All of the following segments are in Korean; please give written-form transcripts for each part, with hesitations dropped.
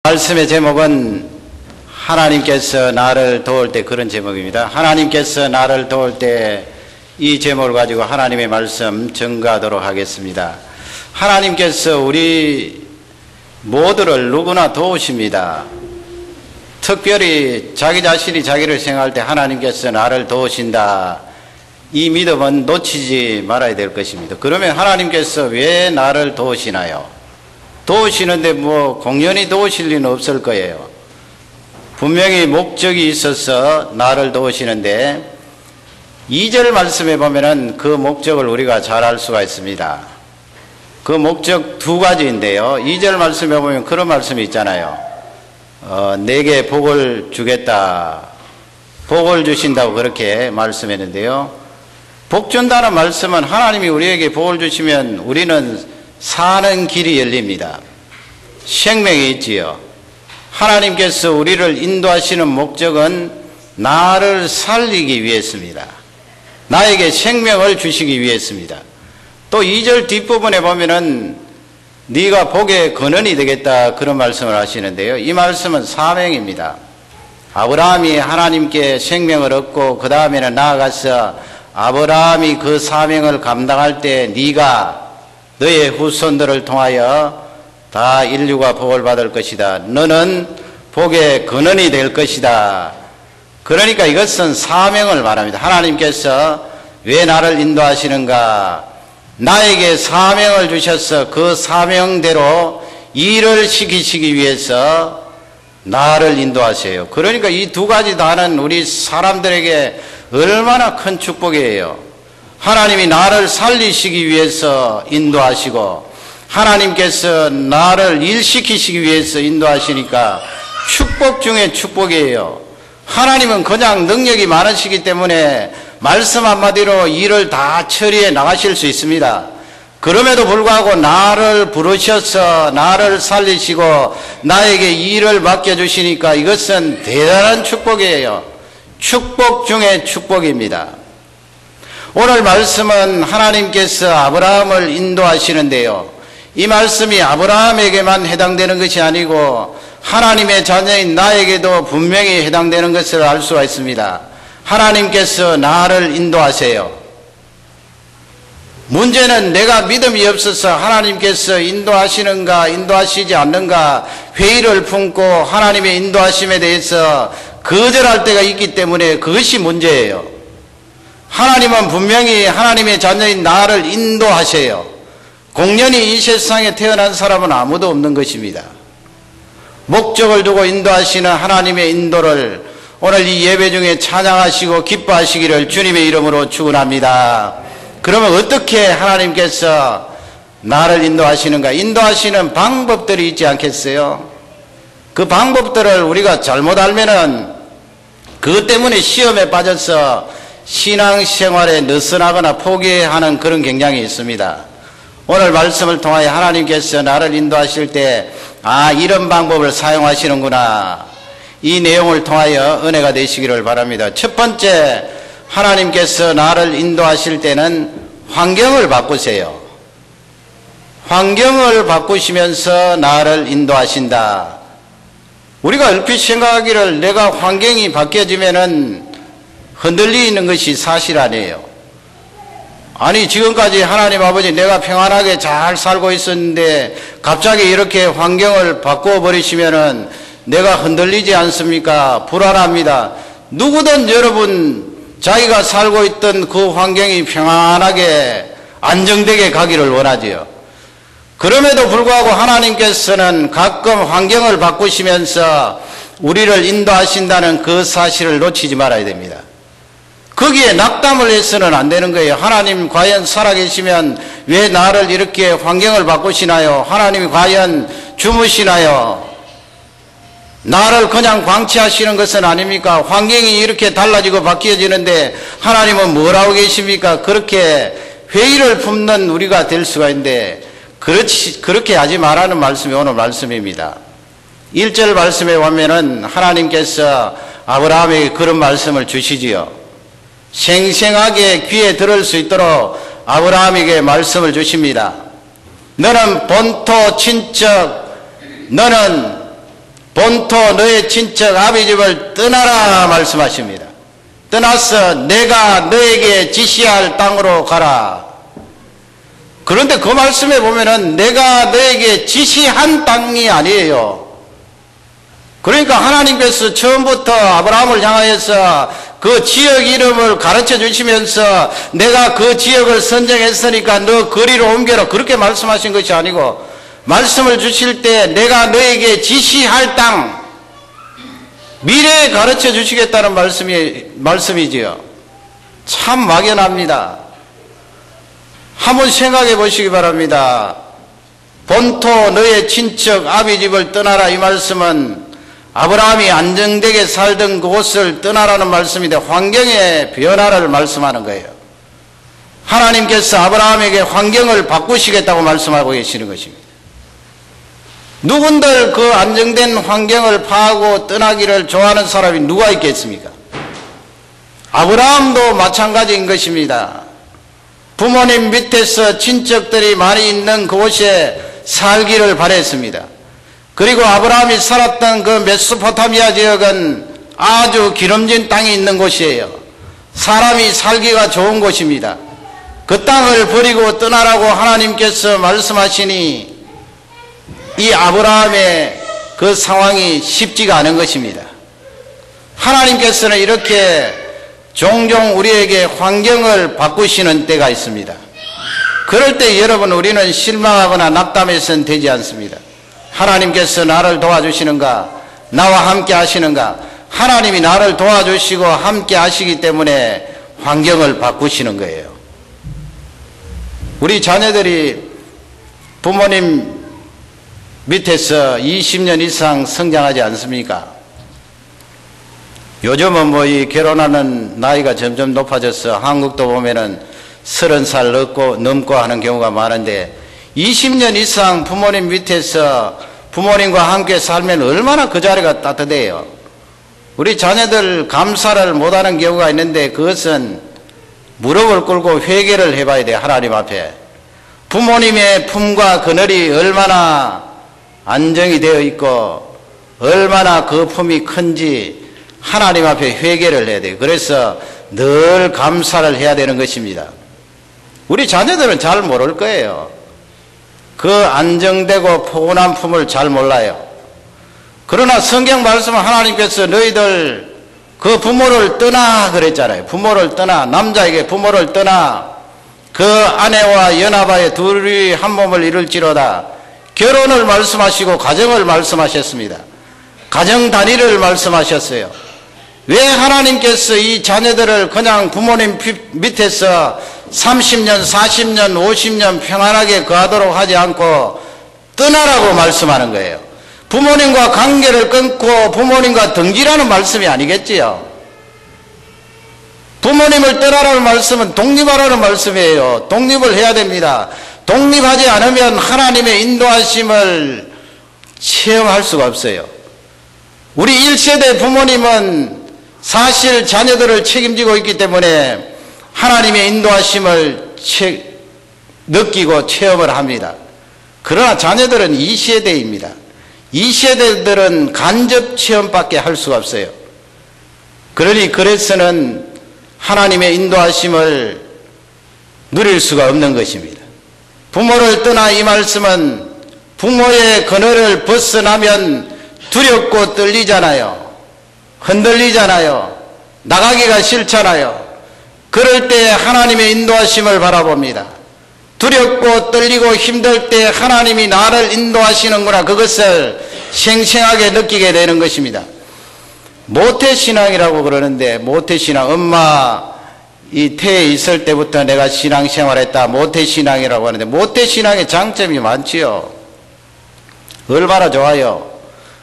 말씀의 제목은 하나님께서 나를 도울 때, 그런 제목입니다. 하나님께서 나를 도울 때, 이 제목을 가지고 하나님의 말씀 전가하도록 하겠습니다. 하나님께서 우리 모두를 누구나 도우십니다. 특별히 자기 자신이 자기를 생각할 때 하나님께서 나를 도우신다, 이 믿음은 놓치지 말아야 될 것입니다. 그러면 하나님께서 왜 나를 도우시나요? 도우시는데 공연히 도우실 리는 없을 거예요. 분명히 목적이 있어서 나를 도우시는데, 2절 말씀에 보면은 그 목적을 우리가 잘 알 수가 있습니다. 그 목적 두 가지인데요. 2절 말씀에 보면 그런 말씀이 있잖아요. 내게 복을 주겠다, 복을 주신다고 그렇게 말씀했는데요. 복 준다는 말씀은 하나님이 우리에게 복을 주시면 우리는 사는 길이 열립니다. 생명이 있지요. 하나님께서 우리를 인도하시는 목적은 나를 살리기 위해서입니다. 나에게 생명을 주시기 위해서입니다. 또 2절 뒷부분에 보면은 네가 복의 근원이 되겠다, 그런 말씀을 하시는데요. 이 말씀은 사명입니다. 아브라함이 하나님께 생명을 얻고 그 다음에는 나아가서 아브라함이 그 사명을 감당할 때 네가 너의 후손들을 통하여 다 인류가 복을 받을 것이다. 너는 복의 근원이 될 것이다. 그러니까 이것은 사명을 말합니다. 하나님께서 왜 나를 인도하시는가? 나에게 사명을 주셔서 그 사명대로 일을 시키시기 위해서 나를 인도하세요. 그러니까 이 두 가지 다는 우리 사람들에게 얼마나 큰 축복이에요. 하나님이 나를 살리시기 위해서 인도하시고, 하나님께서 나를 일시키시기 위해서 인도하시니까 축복 중에 축복이에요. 하나님은 그냥 능력이 많으시기 때문에 말씀 한마디로 일을 다 처리해 나가실 수 있습니다. 그럼에도 불구하고 나를 부르셔서 나를 살리시고 나에게 일을 맡겨주시니까 이것은 대단한 축복이에요. 축복 중에 축복입니다. 오늘 말씀은 하나님께서 아브라함을 인도하시는데요. 이 말씀이 아브라함에게만 해당되는 것이 아니고 하나님의 자녀인 나에게도 분명히 해당되는 것을 알 수가 있습니다. 하나님께서 나를 인도하세요. 문제는 내가 믿음이 없어서 하나님께서 인도하시는가 인도하시지 않는가 회의를 품고 하나님의 인도하심에 대해서 거절할 때가 있기 때문에 그것이 문제예요. 하나님은 분명히 하나님의 자녀인 나를 인도하세요. 공연히 이 세상에 태어난 사람은 아무도 없는 것입니다. 목적을 두고 인도하시는 하나님의 인도를 오늘 이 예배 중에 찬양하시고 기뻐하시기를 주님의 이름으로 축원합니다. 그러면 어떻게 하나님께서 나를 인도하시는가? 인도하시는 방법들이 있지 않겠어요? 그 방법들을 우리가 잘못 알면은 그것 때문에 시험에 빠져서 신앙생활에 느슨하거나 포기하는 그런 경향이 있습니다. 오늘 말씀을 통하여 하나님께서 나를 인도하실 때 이런 방법을 사용하시는구나, 이 내용을 통하여 은혜가 되시기를 바랍니다. 첫 번째, 하나님께서 나를 인도하실 때는 환경을 바꾸세요. 환경을 바꾸시면서 나를 인도하신다. 우리가 얼핏 생각하기를 내가 환경이 바뀌어지면은 흔들리는 것이 사실 아니에요. 아니, 지금까지 하나님 아버지 내가 평안하게 잘 살고 있었는데 갑자기 이렇게 환경을 바꾸어 버리시면은 내가 흔들리지 않습니까? 불안합니다. 누구든 여러분 자기가 살고 있던 그 환경이 평안하게 안정되게 가기를 원하지요. 그럼에도 불구하고 하나님께서는 가끔 환경을 바꾸시면서 우리를 인도하신다는 그 사실을 놓치지 말아야 됩니다. 거기에 낙담을 해서는 안 되는 거예요. 하나님 과연 살아계시면 왜 나를 이렇게 환경을 바꾸시나요? 하나님이 과연 주무시나요? 나를 그냥 방치하시는 것은 아닙니까? 환경이 이렇게 달라지고 바뀌어지는데 하나님은 뭘 하고 계십니까? 그렇게 회의를 품는 우리가 될 수가 있는데 그렇게 하지 말라는 말씀이 오늘 말씀입니다. 1절 말씀에 보면은 하나님께서 아브라함에게 그런 말씀을 주시지요. 생생하게 귀에 들을 수 있도록 아브라함에게 말씀을 주십니다. 너는 본토 친척, 너는 본토 너의 친척 아비 집을 떠나라 말씀하십니다. 떠나서 내가 너에게 지시할 땅으로 가라. 그런데 그 말씀에 보면은 내가 너에게 지시한 땅이 아니에요. 그러니까 하나님께서 처음부터 아브라함을 향하여서 그 지역 이름을 가르쳐 주시면서 내가 그 지역을 선정했으니까 너 거리로 옮겨라 그렇게 말씀하신 것이 아니고, 말씀을 주실 때 내가 너에게 지시할 땅, 미래에 가르쳐 주시겠다는 말씀이지요. 참 막연합니다. 한번 생각해 보시기 바랍니다. 본토 너의 친척 아비 집을 떠나라, 이 말씀은 아브라함이 안정되게 살던 그곳을 떠나라는 말씀인데 환경의 변화를 말씀하는 거예요. 하나님께서 아브라함에게 환경을 바꾸시겠다고 말씀하고 계시는 것입니다. 누군들 그 안정된 환경을 파하고 떠나기를 좋아하는 사람이 누가 있겠습니까? 아브라함도 마찬가지인 것입니다. 부모님 밑에서 친척들이 많이 있는 그곳에 살기를 바랬습니다. 그리고 아브라함이 살았던 그 메소포타미아 지역은 아주 기름진 땅이 있는 곳이에요. 사람이 살기가 좋은 곳입니다. 그 땅을 버리고 떠나라고 하나님께서 말씀하시니 이 아브라함의 그 상황이 쉽지가 않은 것입니다. 하나님께서는 이렇게 종종 우리에게 환경을 바꾸시는 때가 있습니다. 그럴 때 여러분, 우리는 실망하거나 낙담해서는 되지 않습니다. 하나님께서 나를 도와주시는가? 나와 함께 하시는가? 하나님이 나를 도와주시고 함께 하시기 때문에 환경을 바꾸시는 거예요. 우리 자녀들이 부모님 밑에서 20년 이상 성장하지 않습니까? 요즘은 뭐 이 결혼하는 나이가 점점 높아져서 한국도 보면은 30살 넘고 하는 경우가 많은데 20년 이상 부모님 밑에서 부모님과 함께 살면 얼마나 그 자리가 따뜻해요. 우리 자녀들 감사를 못하는 경우가 있는데 그것은 무릎을 꿇고 회개를 해봐야 돼요. 하나님 앞에. 부모님의 품과 그늘이 얼마나 안정이 되어 있고 얼마나 그 품이 큰지 하나님 앞에 회개를 해야 돼요. 그래서 늘 감사를 해야 되는 것입니다. 우리 자녀들은 잘 모를 거예요. 그 안정되고 포근한 품을 잘 몰라요. 그러나 성경 말씀은 하나님께서 너희들 그 부모를 떠나 그랬잖아요. 부모를 떠나, 남자에게 부모를 떠나 그 아내와 연합하여 둘이 한 몸을 이룰지로다. 결혼을 말씀하시고 가정을 말씀하셨습니다. 가정 단위를 말씀하셨어요. 왜 하나님께서 이 자녀들을 그냥 부모님 밑에서 30년, 40년, 50년 평안하게 거하도록 하지 않고 떠나라고 말씀하는 거예요? 부모님과 관계를 끊고 부모님과 등지라는 말씀이 아니겠지요. 부모님을 떠나라는 말씀은 독립하라는 말씀이에요. 독립을 해야 됩니다. 독립하지 않으면 하나님의 인도하심을 체험할 수가 없어요. 우리 1세대 부모님은 사실 자녀들을 책임지고 있기 때문에 하나님의 인도하심을 느끼고 체험을 합니다. 그러나 자녀들은 2세대입니다. 2세대들은 간접 체험밖에 할 수가 없어요. 그래서는 하나님의 인도하심을 누릴 수가 없는 것입니다. 부모를 떠나, 이 말씀은 부모의 그늘을 벗어나면 두렵고 떨리잖아요. 흔들리잖아요. 나가기가 싫잖아요. 그럴 때 하나님의 인도하심을 바라봅니다. 두렵고 떨리고 힘들 때 하나님이 나를 인도하시는구나, 그것을 생생하게 느끼게 되는 것입니다. 모태신앙이라고 그러는데, 모태신앙, 엄마 이 태에 있을 때부터 내가 신앙생활했다, 모태신앙이라고 하는데 모태신앙의 장점이 많지요. 얼마나 좋아요.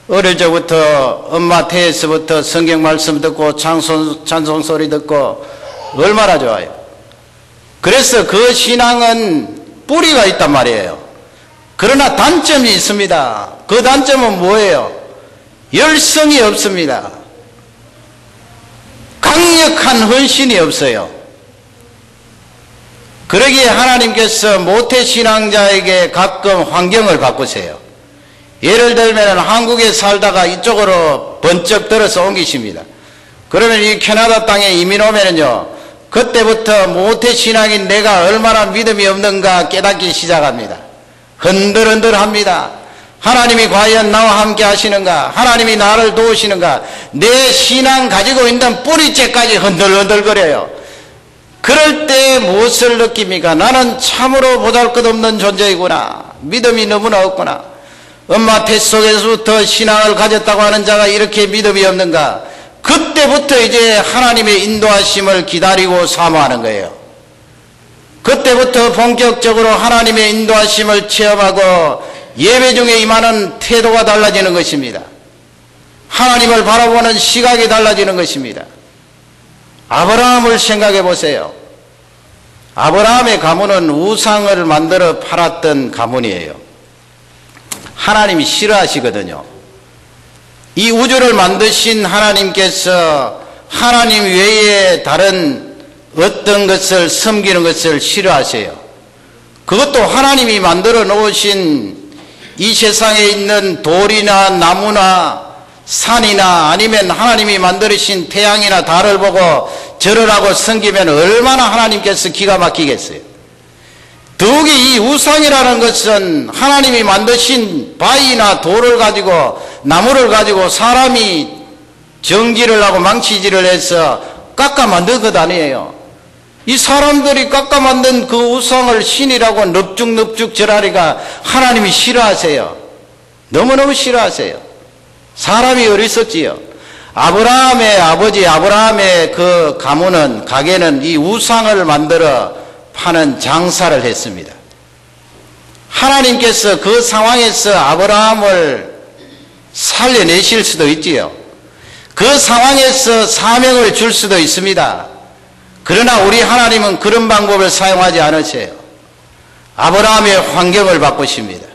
어릴 적부터 엄마 태에서부터 성경 말씀 듣고 찬송 소리 듣고 얼마나 좋아요. 그래서 그 신앙은 뿌리가 있단 말이에요. 그러나 단점이 있습니다. 그 단점은 뭐예요? 열성이 없습니다. 강력한 헌신이 없어요. 그러기에 하나님께서 모태신앙자에게 가끔 환경을 바꾸세요. 예를 들면 한국에 살다가 이쪽으로 번쩍 들어서 옮기십니다. 그러면 이 캐나다 땅에 이민 오면은요, 그때부터 모태신앙인 내가 얼마나 믿음이 없는가 깨닫기 시작합니다. 흔들흔들합니다. 하나님이 과연 나와 함께 하시는가? 하나님이 나를 도우시는가? 내 신앙 가지고 있는 뿌리째까지 흔들흔들거려요. 그럴 때 무엇을 느낍니까? 나는 참으로 보잘것없는 존재이구나. 믿음이 너무나 없구나. 엄마 뱃 속에서부터 신앙을 가졌다고 하는 자가 이렇게 믿음이 없는가? 그때부터 이제 하나님의 인도하심을 기다리고 사모하는 거예요. 그때부터 본격적으로 하나님의 인도하심을 체험하고 예배 중에 임하는 태도가 달라지는 것입니다. 하나님을 바라보는 시각이 달라지는 것입니다. 아브라함을 생각해 보세요. 아브라함의 가문은 우상을 만들어 팔았던 가문이에요. 하나님이 싫어하시거든요. 이 우주를 만드신 하나님께서 하나님 외에 다른 어떤 것을 섬기는 것을 싫어하세요. 그것도 하나님이 만들어 놓으신 이 세상에 있는 돌이나 나무나 산이나 아니면 하나님이 만드신 태양이나 달을 보고 절을 하고 섬기면 얼마나 하나님께서 기가 막히겠어요. 더욱이 이 우상이라는 것은 하나님이 만드신 바위나 돌을 가지고 나무를 가지고 사람이 정지를 하고 망치질을 해서 깎아 만든 것 아니에요. 이 사람들이 깎아 만든 그 우상을 신이라고 넙죽넙죽 절하니까 하나님이 싫어하세요. 너무너무 싫어하세요. 사람이 어리석지요. 아브라함의 아버지 아브라함의 그 가게는 이 우상을 만들어 파는 장사를 했습니다. 하나님께서 그 상황에서 아브라함을 살려내실 수도 있지요. 그 상황에서 사명을 줄 수도 있습니다. 그러나 우리 하나님은 그런 방법을 사용하지 않으세요. 아브라함의 환경을 바꾸십니다.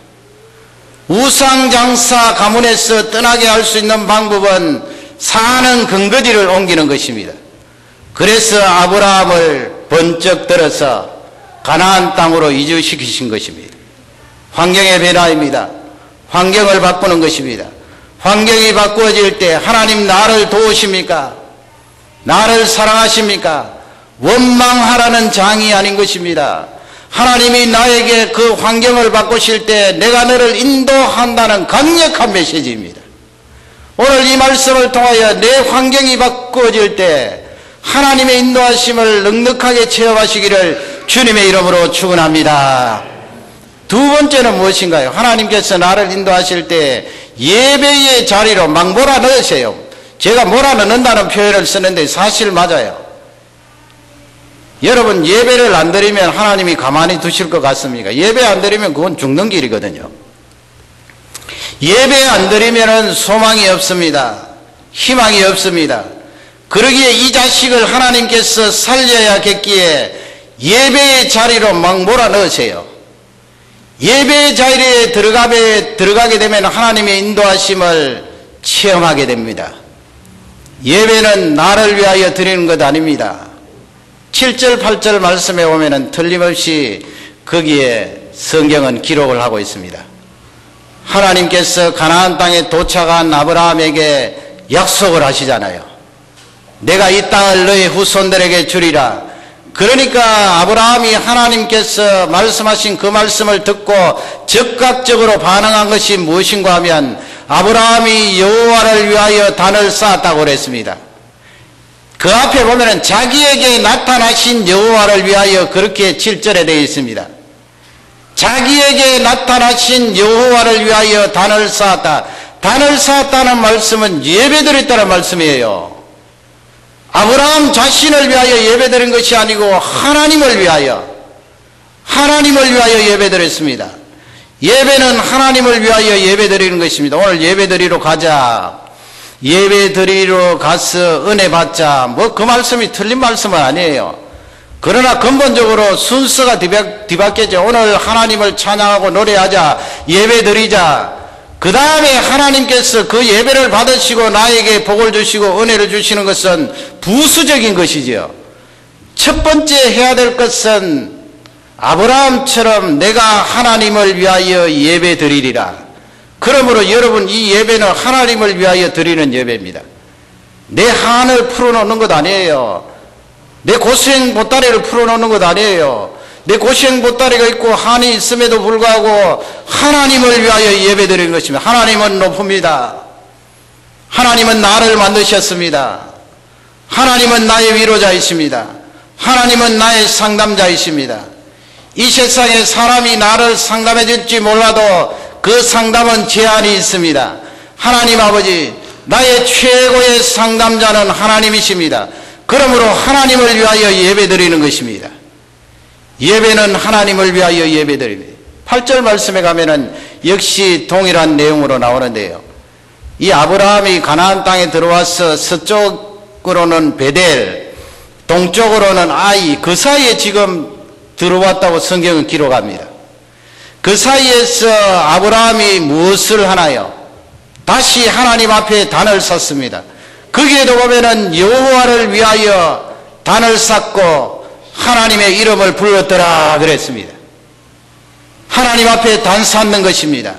우상장사 가문에서 떠나게 할 수 있는 방법은 사는 근거지를 옮기는 것입니다. 그래서 아브라함을 번쩍 들어서 가나안 땅으로 이주시키신 것입니다. 환경의 변화입니다. 환경을 바꾸는 것입니다. 환경이 바꾸어질 때 하나님 나를 도우십니까? 나를 사랑하십니까? 원망하라는 장이 아닌 것입니다. 하나님이 나에게 그 환경을 바꾸실 때 내가 너를 인도한다는 강력한 메시지입니다. 오늘 이 말씀을 통하여 내 환경이 바꾸어질 때 하나님의 인도하심을 넉넉하게 체험하시기를 주님의 이름으로 축원합니다. 두 번째는 무엇인가요? 하나님께서 나를 인도하실 때 예배의 자리로 막 몰아넣으세요. 제가 몰아넣는다는 표현을 쓰는데 사실 맞아요. 여러분, 예배를 안 드리면 하나님이 가만히 두실 것 같습니까? 예배 안 드리면 그건 죽는 길이거든요. 예배 안 드리면 소망이 없습니다. 희망이 없습니다. 그러기에 이 자식을 하나님께서 살려야겠기에 예배의 자리로 막 몰아넣으세요. 예배의 자리에 들어가게 되면 하나님의 인도하심을 체험하게 됩니다. 예배는 나를 위하여 드리는 것 아닙니다. 7절 8절 말씀에 보면 틀림없이 거기에 성경은 기록을 하고 있습니다. 하나님께서 가나안 땅에 도착한 아브라함에게 약속을 하시잖아요. 내가 이 땅을 너희 후손들에게 주리라. 그러니까 아브라함이 하나님께서 말씀하신 그 말씀을 듣고 즉각적으로 반응한 것이 무엇인가 하면 아브라함이 여호와를 위하여 단을 쌓았다고 그랬습니다. 그 앞에 보면 자기에게 나타나신 여호와를 위하여 그렇게 7절에 되어 있습니다. 자기에게 나타나신 여호와를 위하여 단을 쌓았다. 단을 쌓았다는 말씀은 예배드렸다는 말씀이에요. 아브라함 자신을 위하여 예배드린 것이 아니고 하나님을 위하여 예배드렸습니다. 예배는 하나님을 위하여 예배드리는 것입니다. 오늘 예배드리러 가자, 예배드리러 가서 은혜 받자, 그 말씀이 틀린 말씀은 아니에요. 그러나 근본적으로 순서가 뒤바뀌었죠. 오늘 하나님을 찬양하고 노래하자, 예배드리자. 그 다음에 하나님께서 그 예배를 받으시고 나에게 복을 주시고 은혜를 주시는 것은 부수적인 것이지요. 첫 번째 해야 될 것은 아브라함처럼 내가 하나님을 위하여 예배드리리라. 그러므로 여러분, 이 예배는 하나님을 위하여 드리는 예배입니다. 내 한을 풀어놓는 것 아니에요. 내 고생 보따리를 풀어놓는 것 아니에요. 내 고생 보따리가 있고 한이 있음에도 불구하고 하나님을 위하여 예배드리는 것입니다. 하나님은 높습니다. 하나님은 나를 만드셨습니다. 하나님은 나의 위로자이십니다. 하나님은 나의 상담자이십니다. 이 세상에 사람이 나를 상담해 줄지 몰라도 그 상담은 제한이 있습니다. 하나님 아버지, 나의 최고의 상담자는 하나님이십니다. 그러므로 하나님을 위하여 예배드리는 것입니다. 예배는 하나님을 위하여 예배드립니다. 8절 말씀에 가면은 역시 동일한 내용으로 나오는데요. 이 아브라함이 가나안 땅에 들어와서 서쪽으로는 베델, 동쪽으로는 아이, 그 사이에 지금 들어왔다고 성경은 기록합니다. 그 사이에서 아브라함이 무엇을 하나요? 다시 하나님 앞에 단을 섰습니다. 거기에도 보면은 여호와를 위하여 단을 쌓고 하나님의 이름을 불렀더라 그랬습니다. 하나님 앞에 단 쌓는 것입니다.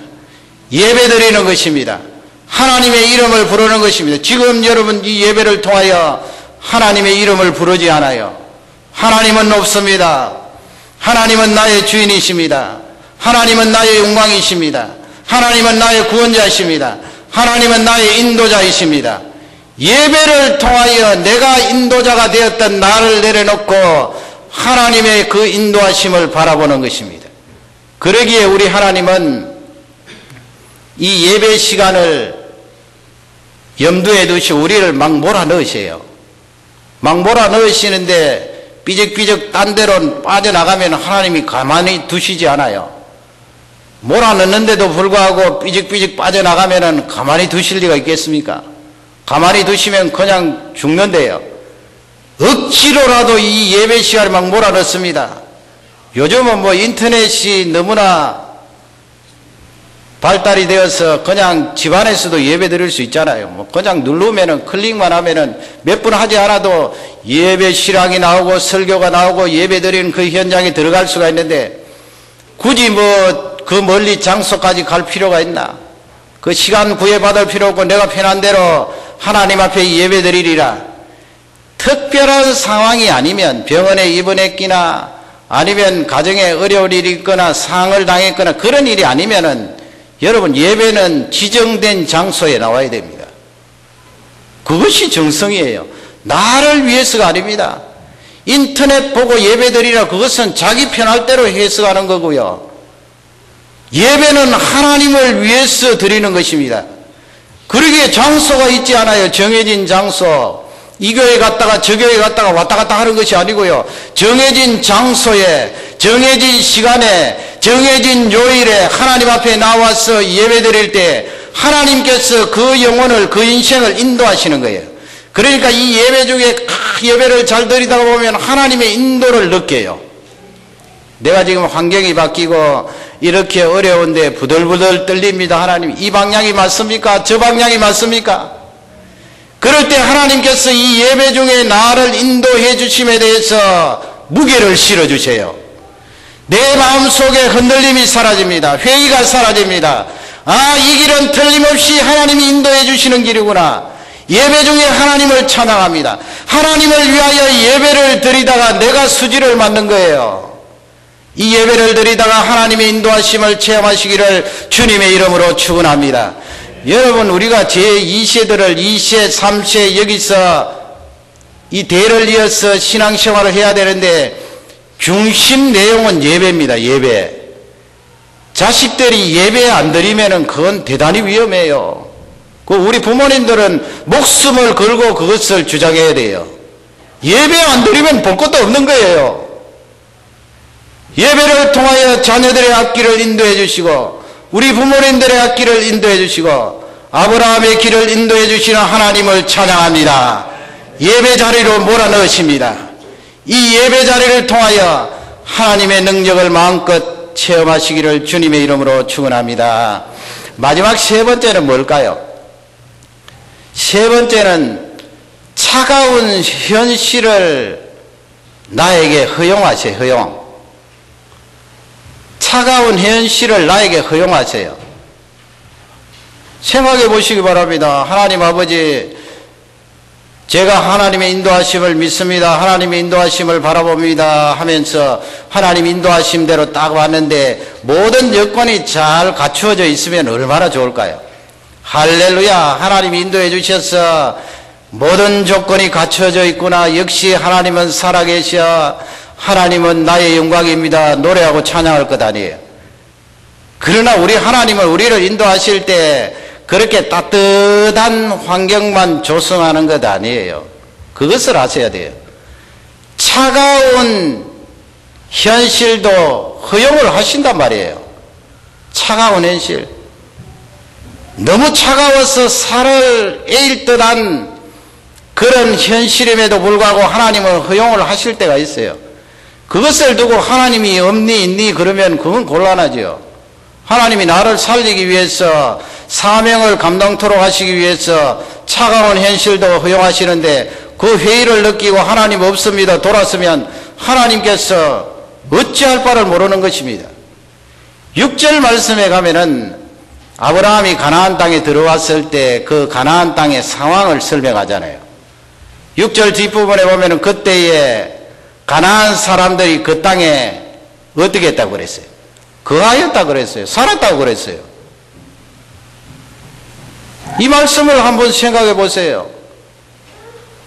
예배드리는 것입니다. 하나님의 이름을 부르는 것입니다. 지금 여러분 이 예배를 통하여 하나님의 이름을 부르지 않아요. 하나님은 없습니다. 하나님은 나의 주인이십니다. 하나님은 나의 영광이십니다. 하나님은 나의 구원자이십니다. 하나님은 나의 인도자이십니다. 예배를 통하여 내가 인도자가 되었던 나를 내려놓고 하나님의 그 인도하심을 바라보는 것입니다. 그러기에 우리 하나님은 이 예배 시간을 염두에 두시고 우리를 막 몰아넣으세요. 막 몰아넣으시는데 삐적삐적 딴 데로 빠져나가면 하나님이 가만히 두시지 않아요. 몰아넣는데도 불구하고 삐적삐적 빠져나가면 가만히 두실 리가 있겠습니까? 가만히 두시면 그냥 죽는데요. 억지로라도 이 예배 시간을 막 몰아넣습니다. 요즘은 뭐 인터넷이 너무나 발달이 되어서 그냥 집안에서도 예배 드릴 수 있잖아요. 뭐 그냥 누르면은 클릭만 하면은 몇 분 하지 않아도 예배 실황이 나오고 설교가 나오고 예배 드리는 그 현장에 들어갈 수가 있는데 굳이 뭐 그 멀리 장소까지 갈 필요가 있나? 그 시간 구애받을 필요 없고 내가 편한 대로 하나님 앞에 예배 드리리라. 특별한 상황이 아니면 병원에 입원했거나 아니면 가정에 어려운 일이 있거나 상을 당했거나 그런 일이 아니면은 여러분 예배는 지정된 장소에 나와야 됩니다. 그것이 정성이에요. 나를 위해서가 아닙니다. 인터넷 보고 예배 드리라 그것은 자기 편할 대로 해석하는 거고요. 예배는 하나님을 위해서 드리는 것입니다. 그러기에 장소가 있지 않아요. 정해진 장소. 이 교회 갔다가 저 교회 갔다가 왔다 갔다 하는 것이 아니고요. 정해진 장소에 정해진 시간에 정해진 요일에 하나님 앞에 나와서 예배 드릴 때 하나님께서 그 영혼을 그 인생을 인도하시는 거예요. 그러니까 이 예배 중에 예배를 잘 드리다가 보면 하나님의 인도를 느껴요. 내가 지금 환경이 바뀌고 이렇게 어려운데 부들부들 떨립니다. 하나님 이 방향이 맞습니까? 저 방향이 맞습니까? 그럴 때 하나님께서 이 예배 중에 나를 인도해 주심에 대해서 무게를 실어 주세요. 내 마음속에 흔들림이 사라집니다. 회의가 사라집니다. 아, 이 길은 틀림없이 하나님이 인도해 주시는 길이구나. 예배 중에 하나님을 찬양합니다. 하나님을 위하여 예배를 드리다가 내가 수지를 맞는 거예요. 이 예배를 드리다가 하나님의 인도하심을 체험하시기를 주님의 이름으로 축원합니다. 여러분 우리가 제2세들을 2세, 3세 여기서 이 대를 이어서 신앙생활을 해야 되는데 중심 내용은 예배입니다. 예배. 자식들이 예배 안 드리면은 그건 대단히 위험해요. 우리 부모님들은 목숨을 걸고 그것을 주장해야 돼요. 예배 안 드리면 볼 것도 없는 거예요. 예배를 통하여 자녀들의 앞길을 인도해 주시고 우리 부모님들의 앞길을 인도해 주시고 아브라함의 길을 인도해 주시는 하나님을 찬양합니다. 예배 자리로 몰아넣으십니다. 이 예배 자리를 통하여 하나님의 능력을 마음껏 체험하시기를 주님의 이름으로 축원합니다. 마지막 세 번째는 뭘까요? 세 번째는 차가운 현실을 나에게 허용하세요. 허용. 차가운 현실을 나에게 허용하세요. 생각해 보시기 바랍니다. 하나님 아버지, 제가 하나님의 인도하심을 믿습니다. 하나님의 인도하심을 바라봅니다 하면서 하나님 인도하심대로 딱 왔는데 모든 여건이 잘 갖추어져 있으면 얼마나 좋을까요? 할렐루야. 하나님이 인도해 주셔서 모든 조건이 갖춰져 있구나. 역시 하나님은 살아계셔. 하나님은 나의 영광입니다. 노래하고 찬양할 것 아니에요. 그러나 우리 하나님은 우리를 인도하실 때 그렇게 따뜻한 환경만 조성하는 것 아니에요. 그것을 아셔야 돼요. 차가운 현실도 허용을 하신단 말이에요. 차가운 현실. 너무 차가워서 살을 에일 듯한 그런 현실임에도 불구하고 하나님은 허용을 하실 때가 있어요. 그것을 두고 하나님이 없니 있니 그러면 그건 곤란하죠. 하나님이 나를 살리기 위해서 사명을 감당토록 하시기 위해서 차가운 현실도 허용하시는데 그 회의를 느끼고 하나님 없습니다 돌았으면 하나님께서 어찌할 바를 모르는 것입니다. 6절 말씀에 가면은 아브라함이 가나안 땅에 들어왔을 때 그 가나안 땅의 상황을 설명하잖아요. 6절 뒷부분에 보면은 그때에 가나안 사람들이 그 땅에 어떻게 했다고 그랬어요? 거하였다고 그랬어요. 살았다고 그랬어요. 이 말씀을 한번 생각해 보세요.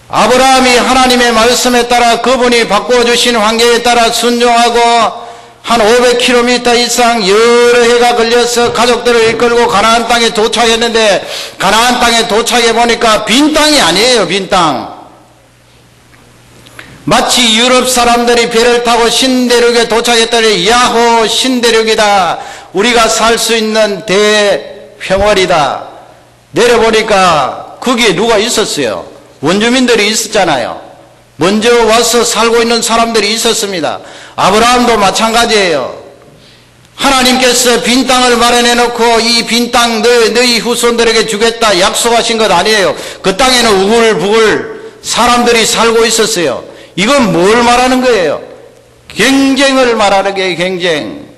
아브라함이 하나님의 말씀에 따라 그분이 바꿔주신 환경에 따라 순종하고 한 500km 이상 여러 해가 걸려서 가족들을 이끌고 가나안 땅에 도착했는데 가나안 땅에 도착해 보니까 빈 땅이 아니에요. 빈 땅. 마치 유럽 사람들이 배를 타고 신대륙에 도착했더니 야호 신대륙이다. 우리가 살 수 있는 대평원이다. 내려보니까 거기에 누가 있었어요? 원주민들이 있었잖아요. 먼저 와서 살고 있는 사람들이 있었습니다. 아브라함도 마찬가지예요. 하나님께서 빈 땅을 마련해 놓고 이 빈 땅 너희 후손들에게 주겠다 약속하신 것 아니에요. 그 땅에는 우글부글 사람들이 살고 있었어요. 이건 뭘 말하는 거예요? 경쟁을 말하는 게 경쟁.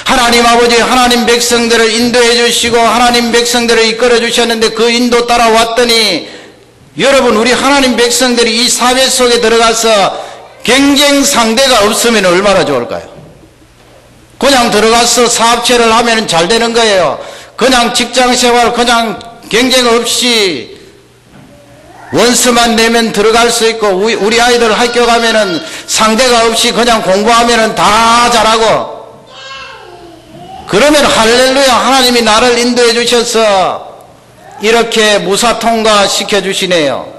하나님 아버지 하나님 백성들을 인도해 주시고 하나님 백성들을 이끌어 주셨는데 그 인도 따라왔더니 여러분 우리 하나님 백성들이 이 사회 속에 들어가서 경쟁 상대가 없으면 얼마나 좋을까요? 그냥 들어가서 사업체를 하면 잘 되는 거예요. 그냥 직장생활 그냥 경쟁 없이 원서만 내면 들어갈 수 있고 우리 아이들 학교 가면은 상대가 없이 그냥 공부하면은 다 잘하고 그러면 할렐루야 하나님이 나를 인도해 주셔서 이렇게 무사 통과시켜 주시네요.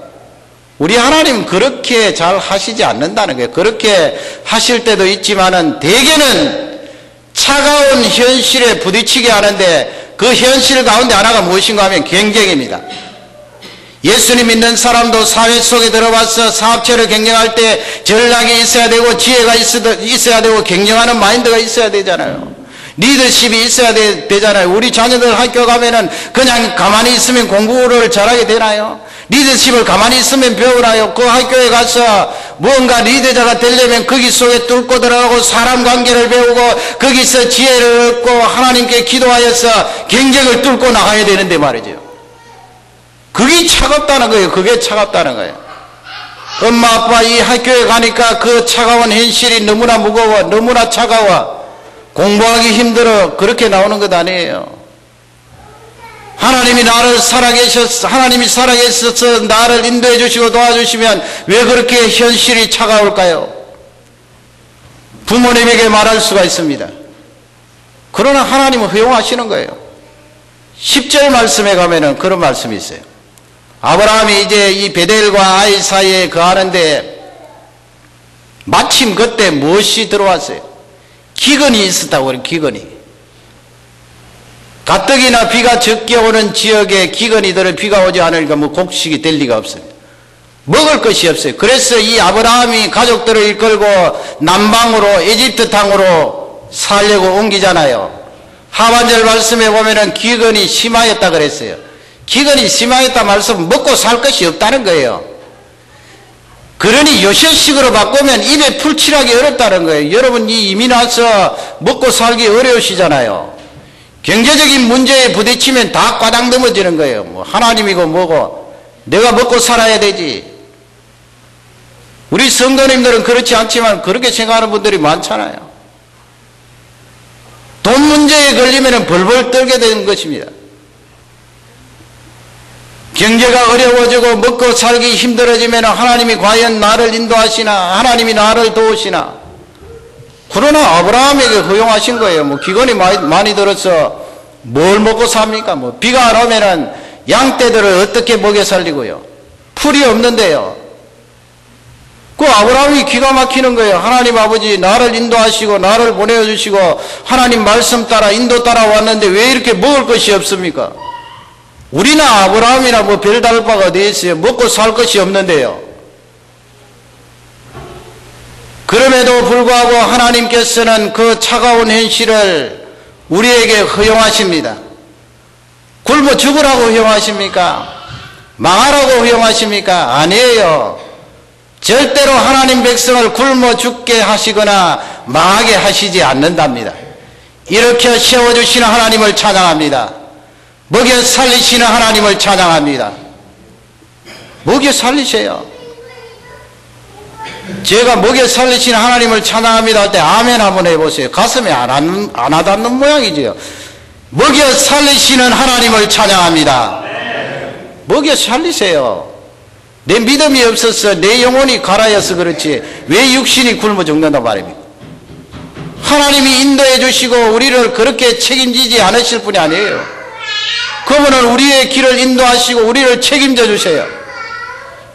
우리 하나님 그렇게 잘 하시지 않는다는 거예요. 그렇게 하실 때도 있지만은 대개는 차가운 현실에 부딪히게 하는데 그 현실 가운데 하나가 무엇인가 하면 경쟁입니다. 예수님 믿는 사람도 사회 속에 들어와서 사업체를 경영할 때 전략이 있어야 되고 지혜가 있어야 되고 경영하는 마인드가 있어야 되잖아요. 리더십이 있어야 되잖아요. 우리 자녀들 학교 가면은 그냥 가만히 있으면 공부를 잘하게 되나요? 리더십을 가만히 있으면 배우나요? 그 학교에 가서 무언가 리더자가 되려면 거기 속에 뚫고 들어가고 사람 관계를 배우고 거기서 지혜를 얻고 하나님께 기도하여서 경쟁을 뚫고 나가야 되는데 말이죠. 그게 차갑다는 거예요. 그게 차갑다는 거예요. 엄마 아빠 이 학교에 가니까 그 차가운 현실이 너무나 무거워 너무나 차가워 공부하기 힘들어 그렇게 나오는 것 아니에요. 하나님이 하나님이 살아계셔서 나를 인도해 주시고 도와주시면 왜 그렇게 현실이 차가울까요? 부모님에게 말할 수가 있습니다. 그러나 하나님은 허용하시는 거예요. 10절 말씀에 가면은 그런 말씀이 있어요. 아브라함이 이제 이 베델과 아이 사이에 거하는데 마침 그때 무엇이 들어왔어요? 기근이 있었다고 그래요. 기근이. 가뜩이나 비가 적게 오는 지역에 기근이 들어 비가 오지 않으니까 뭐 곡식이 될 리가 없어요. 먹을 것이 없어요. 그래서 이 아브라함이 가족들을 이끌고 남방으로 이집트 땅으로 살려고 옮기잖아요. 하반절 말씀에 보면은 기근이 심하였다 그랬어요. 기근이 심하였다 말씀은 먹고 살 것이 없다는 거예요. 그러니 요새식으로 바꾸면 입에 풀칠하기 어렵다는 거예요. 여러분 이 이민 와서 먹고 살기 어려우시잖아요. 경제적인 문제에 부딪히면 다 과당 넘어지는 거예요. 뭐 하나님이고 뭐고 내가 먹고 살아야 되지. 우리 성도님들은 그렇지 않지만 그렇게 생각하는 분들이 많잖아요. 돈 문제에 걸리면 벌벌 떨게 되는 것입니다. 경제가 어려워지고 먹고 살기 힘들어지면 하나님이 과연 나를 인도하시나, 하나님이 나를 도우시나. 그러나 아브라함에게 허용하신 거예요. 뭐 기근이 많이 들어서 뭘 먹고 삽니까? 뭐 비가 안 오면은 양떼들을 어떻게 먹여 살리고요. 풀이 없는데요. 그 아브라함이 기가 막히는 거예요. 하나님 아버지 나를 인도하시고 나를 보내주시고 하나님 말씀 따라 인도 따라 왔는데 왜 이렇게 먹을 것이 없습니까? 우리나 아브라함이나 뭐 별다를 바가 어디 있어요. 먹고 살 것이 없는데요. 그럼에도 불구하고 하나님께서는 그 차가운 현실을 우리에게 허용하십니다. 굶어 죽으라고 허용하십니까? 망하라고 허용하십니까? 아니에요. 절대로 하나님 백성을 굶어 죽게 하시거나 망하게 하시지 않는답니다. 이렇게 세워주시는 하나님을 찬양합니다. 먹여 살리시는 하나님을 찬양합니다. 먹여 살리세요. 제가 먹여 살리시는 하나님을 찬양합니다 할 때 아멘 한번 해보세요. 가슴에 안 와닿는 모양이지요. 먹여 살리시는 하나님을 찬양합니다. 먹여 살리세요. 내 믿음이 없어서 내 영혼이 갈아여서 그렇지 왜 육신이 굶어 죽는단 말입니까? 하나님이 인도해 주시고 우리를 그렇게 책임지지 않으실 분이 아니에요. 그분은 우리의 길을 인도하시고 우리를 책임져 주세요.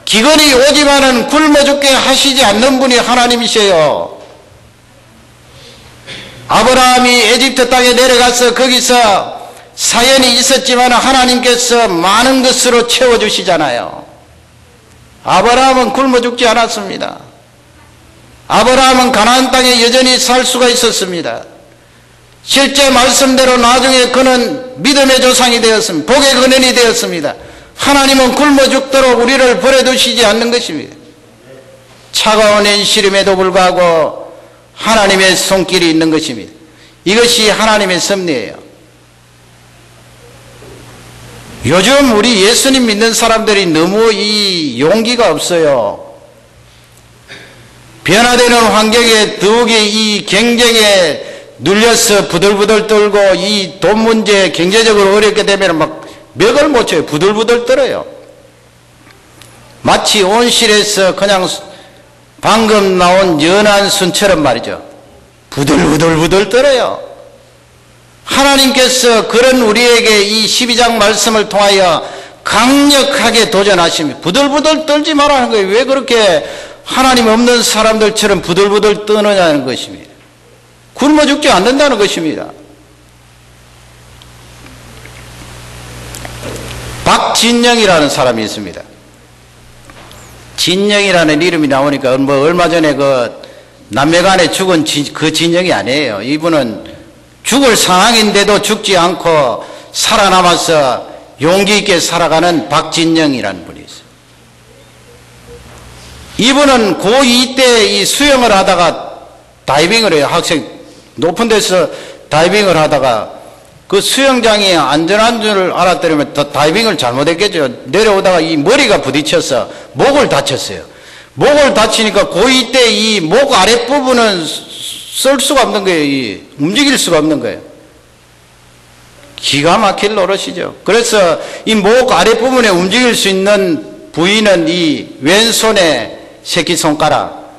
기근이 오지만은 굶어 죽게 하시지 않는 분이 하나님이세요. 아브라함이 에집트 땅에 내려가서 거기서 사연이 있었지만 하나님께서 많은 것으로 채워주시잖아요. 아브라함은 굶어 죽지 않았습니다. 아브라함은 가나안 땅에 여전히 살 수가 있었습니다. 실제 말씀대로 나중에 그는 믿음의 조상이 되었습니다. 복의 근원이 되었습니다. 하나님은 굶어 죽도록 우리를 버려두시지 않는 것입니다. 차가운 현실임에도 불구하고 하나님의 손길이 있는 것입니다. 이것이 하나님의 섭리예요. 요즘 우리 예수님 믿는 사람들이 너무 이 용기가 없어요. 변화되는 환경에 더욱이 이 경쟁에 눌려서 부들부들 떨고 이 돈 문제 경제적으로 어렵게 되면 막 맥을 못 쳐요. 부들부들 떨어요. 마치 온실에서 그냥 방금 나온 연한 순처럼 말이죠. 부들부들 떨어요. 하나님께서 그런 우리에게 이 12장 말씀을 통하여 강력하게 도전하십니다. 부들부들 떨지 말라는 거예요. 왜 그렇게 하나님 없는 사람들처럼 부들부들 떠느냐는 것입니다. 굶어 죽지 않는다는 것입니다. 박진영이라는 사람이 있습니다. 진영이라는 이름이 나오니까 뭐 얼마 전에 그 남매간에 죽은 그 진영이 아니에요. 이분은 죽을 상황인데도 죽지 않고 살아남아서 용기 있게 살아가는 박진영이라는 분이 있어요. 이분은 고2 때 이 수영을 하다가 다이빙을 해요. 학생 높은 데서 다이빙을 하다가 그 수영장이 안전한 줄을 알았더니면 다이빙을 잘못했겠죠. 내려오다가 이 머리가 부딪혀서 목을 다쳤어요. 목을 다치니까 고2 때 이 목 아랫부분은 쓸 수가 없는 거예요. 움직일 수가 없는 거예요. 기가 막힐 노릇이죠. 그래서 이 목 아랫부분에 움직일 수 있는 부위는 이 왼손의 새끼손가락,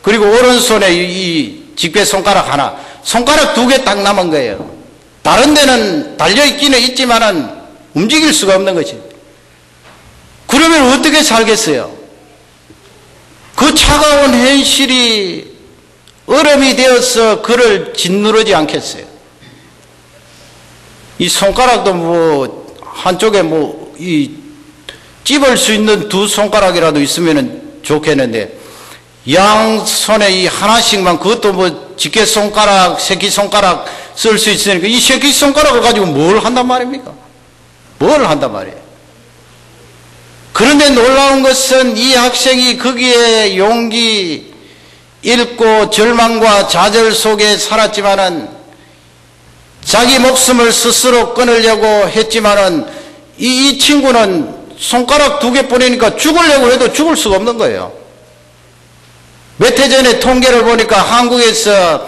그리고 오른손에 이 직배손가락 하나, 손가락 2개 딱 남은 거예요. 다른 데는 달려있기는 있지만은 움직일 수가 없는 거지. 그러면 어떻게 살겠어요? 그 차가운 현실이 얼음이 되어서 그를 짓누르지 않겠어요? 이 손가락도 뭐 한쪽에 뭐 이 찝을 수 있는 2 손가락이라도 있으면 좋겠는데 양손에 이 하나씩만, 그것도 뭐 집게손가락, 새끼손가락 쓸 수 있으니까 이 새끼손가락을 가지고 뭘 한단 말입니까? 뭘 한단 말이에요? 그런데 놀라운 것은 이 학생이 거기에 용기 잃고 절망과 좌절 속에 살았지만은 자기 목숨을 스스로 끊으려고 했지만은 이 친구는 손가락 2개 뿌리니까 죽으려고 해도 죽을 수가 없는 거예요. 몇 해 전에 통계를 보니까 한국에서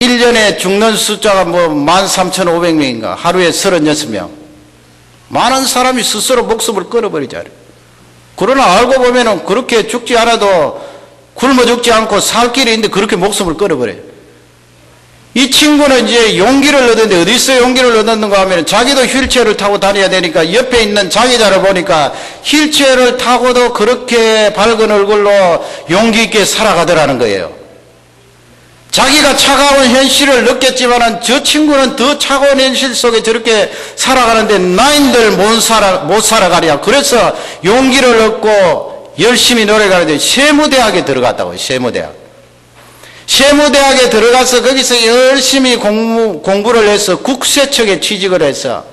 1년에 죽는 숫자가 13,500명인가, 하루에 36명. 많은 사람이 스스로 목숨을 끊어버리잖아요. 그러나 알고 보면은 그렇게 죽지 않아도 굶어 죽지 않고 살 길이 있는데 그렇게 목숨을 끊어버려요. 이 친구는 이제 용기를 얻었는데 어디서 용기를 얻었는가 하면 자기도 휠체어를 타고 다녀야 되니까 옆에 있는 자기자를 보니까 휠체어를 타고도 그렇게 밝은 얼굴로 용기 있게 살아가더라는 거예요. 자기가 차가운 현실을 느꼈지만은 저 친구는 더 차가운 현실 속에 저렇게 살아가는데 나인들 못 살아가랴. 그래서 용기를 얻고 열심히 노력하는데 세무대학에 들어갔다고요. 세무대학에 들어가서 거기서 열심히 공부를 해서 국세청에 취직을 해서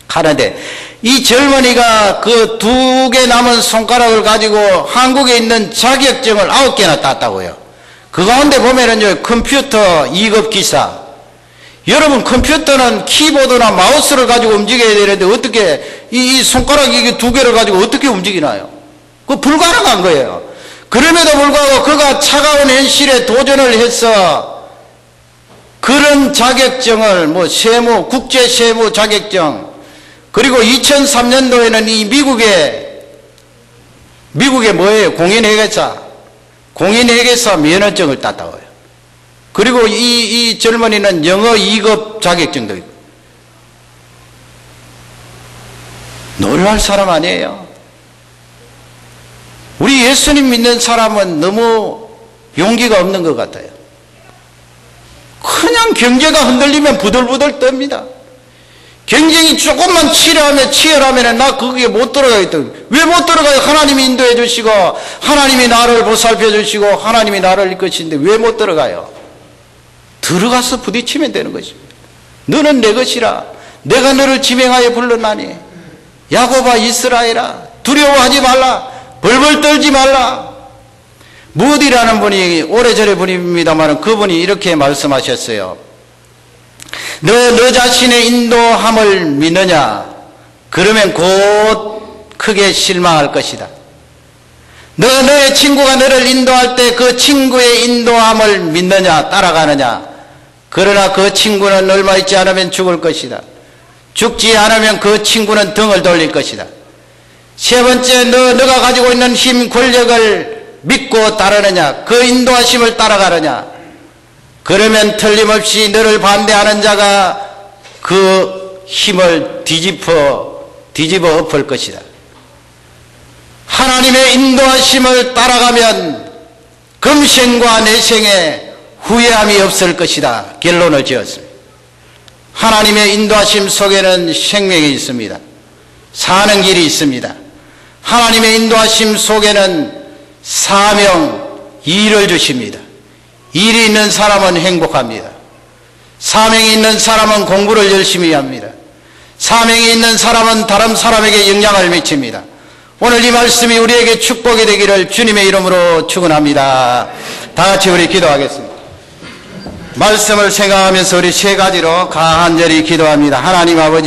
하는데 이 젊은이가 그 2개 남은 손가락을 가지고 한국에 있는 자격증을 9개나 땄다고요. 그 가운데 보면은요, 컴퓨터 2급 기사. 여러분, 컴퓨터는 키보드나 마우스를 가지고 움직여야 되는데 어떻게 이 손가락 이게 2개를 가지고 어떻게 움직이나요? 그거 불가능한 거예요. 그럼에도 불구하고 그가 차가운 현실에 도전을 해서 그런 자격증을 국제 세무 자격증, 그리고 2003년도에는 이 미국의 뭐예요? 공인회계사 면허증을 땄다고요. 그리고 이 젊은이는 영어 2급 자격증도 있고. 놀랄 사람 아니에요. 우리 예수님 믿는 사람은 너무 용기가 없는 것 같아요. 그냥 경제가 흔들리면 부들부들 떱니다. 경쟁이 조금만 치열하면 나 거기에 못 들어가겠다. 왜 못 들어가요? 하나님이 인도해 주시고 하나님이 나를 보살펴 주시고 하나님이 나를 이끄시는데 왜 못 들어가요? 들어가서 부딪히면 되는 것입니다. 너는 내 것이라 내가 너를 지명하여 불렀나니 야곱아 이스라엘아 두려워하지 말라 벌벌 떨지 말라. 무디라는 분이 오래전의 분입니다만 그분이 이렇게 말씀하셨어요. 너 자신의 인도함을 믿느냐? 그러면 곧 크게 실망할 것이다. 너의 친구가 너를 인도할 때 그 친구의 인도함을 믿느냐? 따라가느냐? 그러나 그 친구는 얼마 있지 않으면 죽을 것이다. 죽지 않으면 그 친구는 등을 돌릴 것이다. 세 번째, 너가 가지고 있는 힘, 권력을 믿고 따르느냐? 그 인도하심을 따라가느냐? 그러면 틀림없이 너를 반대하는 자가 그 힘을 뒤집어 엎을 것이다. 하나님의 인도하심을 따라가면 금생과 내생에 후회함이 없을 것이다. 결론을 지었습니다. 하나님의 인도하심 속에는 생명이 있습니다. 사는 길이 있습니다. 하나님의 인도하심 속에는 사명, 일을 주십니다. 일이 있는 사람은 행복합니다. 사명이 있는 사람은 공부를 열심히 합니다. 사명이 있는 사람은 다른 사람에게 영향을 미칩니다. 오늘 이 말씀이 우리에게 축복이 되기를 주님의 이름으로 축원합니다. 다 같이 우리 기도하겠습니다. 말씀을 생각하면서 우리 세 가지로 간절히 기도합니다. 하나님 아버지,